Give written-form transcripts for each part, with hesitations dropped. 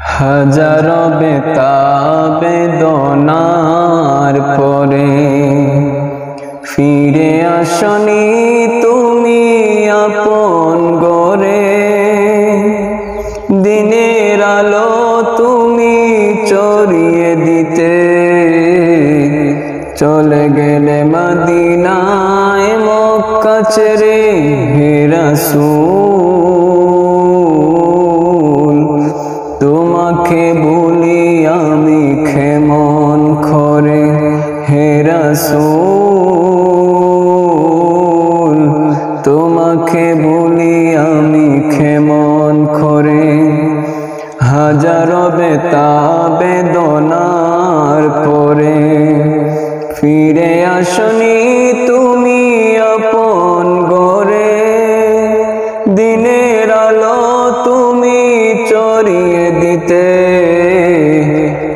হাজারো বেদনার পরে ফিরে আসনি তুমি আপন গরে। দিনের আলো তুমি ছড়িয়ে দিতে চলে গেলে মদিনায় মক্কা ছেড়ে। হে রাসূল তোমাকে বলি আমি কেমন করে। হে রাসূল তোমাকে বলি আমি কেমন করে। হাজারো বেদনার পরে ফিরে আসনি তুমি আপন গরে। দিনের আলো তুমি ছড়িয়ে দিতে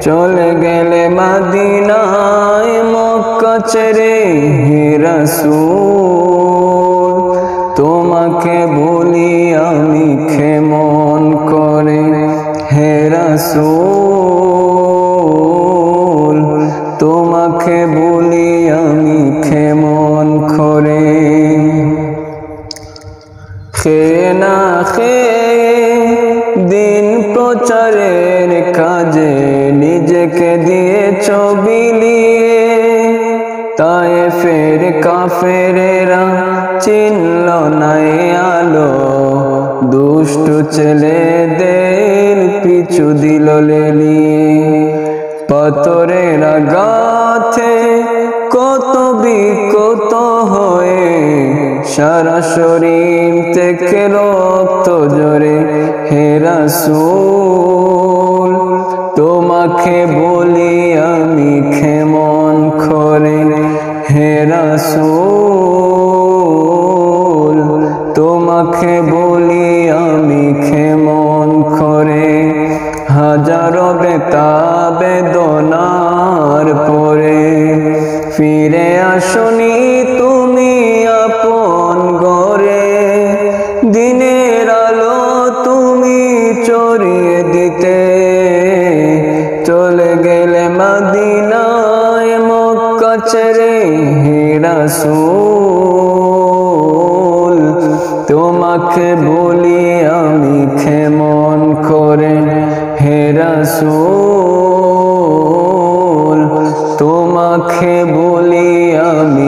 চলে গেলে মদিনায় মক্কা ছেড়ে। হে রাসূল তোমাকে বলি আমি কেমন করে। হে রাসূল তোমাকে বলি আমি কেমন করে। খেয়ে না খেয়ে দিন প্রচারের কাজে নিজেকে দিয়েছ বিলিয়ে। তায়েফের কাফেরেরা চিনল না আলো, দুষ্ট ছেলেদের পিছু দিল লেলিয়ে। পাথরের আঘাতে কত বিকত হয়ে সারা শরীর থেকে রক্ত ঝরে। হে রাসূল তোমাকে বলি আমি কেমন করে। হে রাসূল তোমাকে বলি আমি কেমন করে। হাজারো বেদনার পরে ফিরে আসনি তুমি আপন গরে। দিনের আলো তুমি ছড়িয়ে দিতে চলে গেলে মদিনায় মক্কা ছেড়ে। হে রাসূল তোমাকে বলি আমি কেমন করে। হে রাসূল তোমাকে বলি আমি